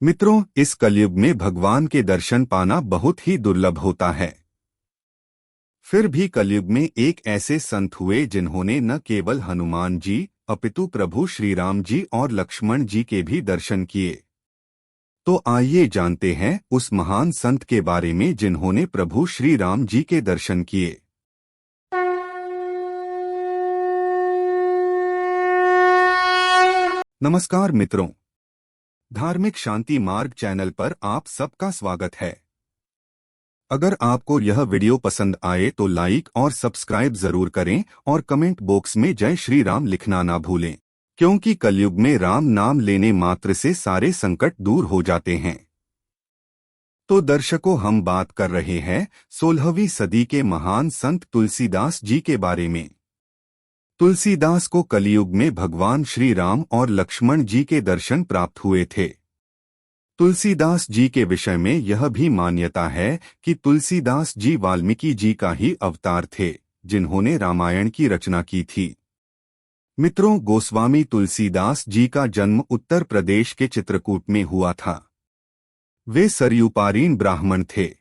मित्रों, इस कलयुग में भगवान के दर्शन पाना बहुत ही दुर्लभ होता है। फिर भी कलयुग में एक ऐसे संत हुए जिन्होंने न केवल हनुमान जी अपितु प्रभु श्री राम जी और लक्ष्मण जी के भी दर्शन किए। तो आइए जानते हैं उस महान संत के बारे में जिन्होंने प्रभु श्री राम जी के दर्शन किए। नमस्कार मित्रों, धार्मिक शांति मार्ग चैनल पर आप सबका स्वागत है। अगर आपको यह वीडियो पसंद आए तो लाइक और सब्सक्राइब जरूर करें और कमेंट बॉक्स में जय श्री राम लिखना ना भूलें, क्योंकि कलयुग में राम नाम लेने मात्र से सारे संकट दूर हो जाते हैं। तो दर्शकों, हम बात कर रहे हैं 16वीं सदी के महान संत तुलसीदास जी के बारे में। तुलसीदास को कलयुग में भगवान श्री राम और लक्ष्मण जी के दर्शन प्राप्त हुए थे। तुलसीदास जी के विषय में यह भी मान्यता है कि तुलसीदास जी वाल्मीकि जी का ही अवतार थे, जिन्होंने रामायण की रचना की थी। मित्रों, गोस्वामी तुलसीदास जी का जन्म उत्तर प्रदेश के चित्रकूट में हुआ था। वे सरयूपारीण ब्राह्मण थे।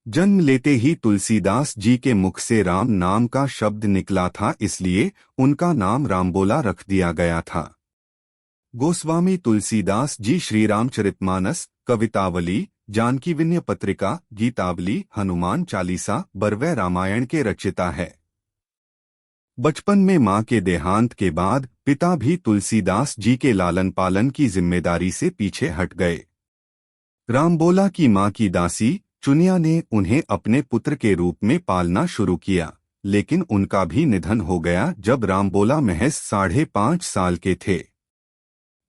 जन्म लेते ही तुलसीदास जी के मुख से राम नाम का शब्द निकला था, इसलिए उनका नाम रामबोला रख दिया गया था। गोस्वामी तुलसीदास जी श्री रामचरितमानस, कवितावली, जानकी विनय पत्रिका, गीतावली, हनुमान चालीसा, बरवै रामायण के रचयिता है। बचपन में मां के देहांत के बाद पिता भी तुलसीदास जी के लालन पालन की जिम्मेदारी से पीछे हट गए। रामबोला की मां की दासी चुनिया ने उन्हें अपने पुत्र के रूप में पालना शुरू किया, लेकिन उनका भी निधन हो गया जब रामबोला महज 5.5 साल के थे।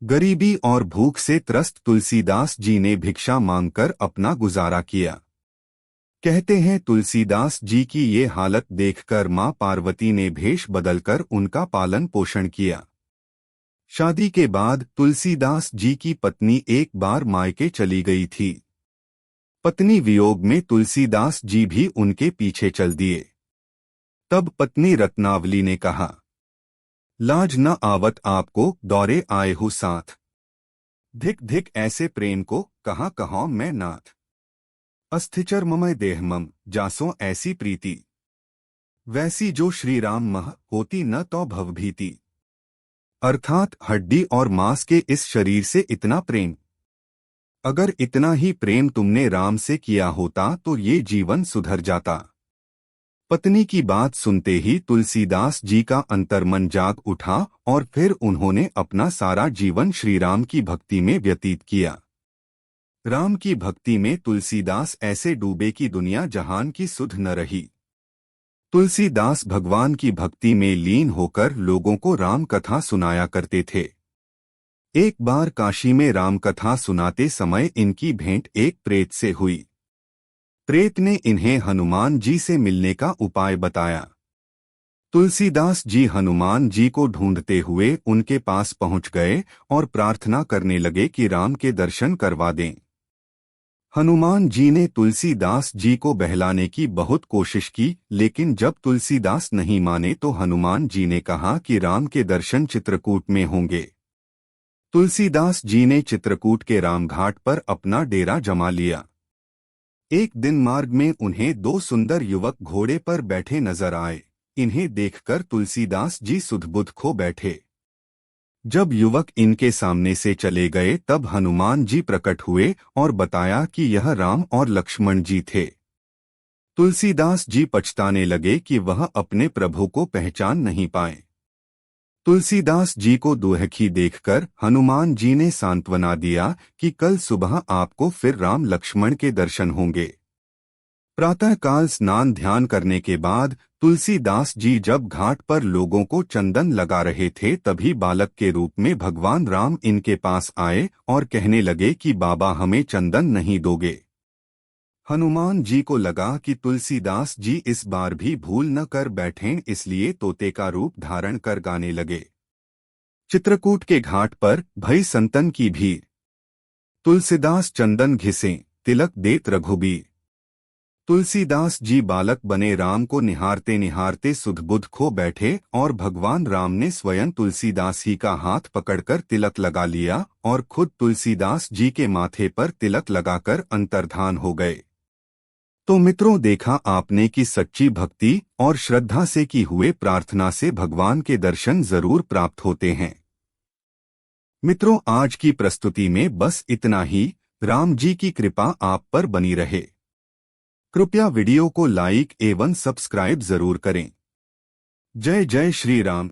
गरीबी और भूख से त्रस्त तुलसीदास जी ने भिक्षा मांगकर अपना गुजारा किया। कहते हैं तुलसीदास जी की ये हालत देखकर मां पार्वती ने भेष बदलकर उनका पालन पोषण किया। शादी के बाद तुलसीदास जी की पत्नी एक बार मायके चली गई थी। पत्नी वियोग में तुलसीदास जी भी उनके पीछे चल दिए। तब पत्नी रत्नावली ने कहा, लाज न आवत आपको दौरे आए हो साथ, धिक धिक ऐसे प्रेम को कहाँ कहाँ मैं नाथ, अस्थिचर ममय देहमम जासो ऐसी प्रीति, वैसी जो श्री राम मह होती न तो भवभीति। अर्थात हड्डी और मांस के इस शरीर से इतना प्रेम, अगर इतना ही प्रेम तुमने राम से किया होता तो ये जीवन सुधर जाता। पत्नी की बात सुनते ही तुलसीदास जी का अंतर्मन जाग उठा और फिर उन्होंने अपना सारा जीवन श्री राम की भक्ति में व्यतीत किया। राम की भक्ति में तुलसीदास ऐसे डूबे कि दुनिया जहान की सुध न रही। तुलसीदास भगवान की भक्ति में लीन होकर लोगों को राम कथा सुनाया करते थे। एक बार काशी में राम कथा सुनाते समय इनकी भेंट एक प्रेत से हुई। प्रेत ने इन्हें हनुमान जी से मिलने का उपाय बताया। तुलसीदास जी हनुमान जी को ढूंढते हुए उनके पास पहुंच गए और प्रार्थना करने लगे कि राम के दर्शन करवा दें। हनुमान जी ने तुलसीदास जी को बहलाने की बहुत कोशिश की, लेकिन जब तुलसीदास नहीं माने तो हनुमान जी ने कहा कि राम के दर्शन चित्रकूट में होंगे। तुलसीदास जी ने चित्रकूट के रामघाट पर अपना डेरा जमा लिया। एक दिन मार्ग में उन्हें 2 सुंदर युवक घोड़े पर बैठे नजर आए। इन्हें देखकर तुलसीदास जी सुध-बुध खो बैठे। जब युवक इनके सामने से चले गए तब हनुमान जी प्रकट हुए और बताया कि यह राम और लक्ष्मण जी थे। तुलसीदास जी पछताने लगे कि वह अपने प्रभु को पहचान नहीं पाए। तुलसीदास जी को दुहखी देखकर हनुमान जी ने सांत्वना दिया कि कल सुबह आपको फिर राम लक्ष्मण के दर्शन होंगे। प्रातःकाल स्नान ध्यान करने के बाद तुलसीदास जी जब घाट पर लोगों को चंदन लगा रहे थे तभी बालक के रूप में भगवान राम इनके पास आए और कहने लगे कि बाबा, हमें चंदन नहीं दोगे। हनुमान जी को लगा कि तुलसीदास जी इस बार भी भूल न कर बैठें, इसलिए तोते का रूप धारण कर गाने लगे। चित्रकूट के घाट पर भई संतन की भीड़, तुलसीदास चंदन घिसें, तिलक देत रघुबीर। तुलसीदास जी बालक बने राम को निहारते निहारते सुध-बुध खो बैठे और भगवान राम ने स्वयं तुलसीदास ही का हाथ पकड़कर तिलक लगा लिया और खुद तुलसीदास जी के माथे पर तिलक लगाकर अंतर्धान हो गए। तो मित्रों, देखा आपने कि सच्ची भक्ति और श्रद्धा से की हुए प्रार्थना से भगवान के दर्शन जरूर प्राप्त होते हैं। मित्रों, आज की प्रस्तुति में बस इतना ही। राम जी की कृपा आप पर बनी रहे। कृपया वीडियो को लाइक एवं सब्सक्राइब जरूर करें। जय जय श्री राम।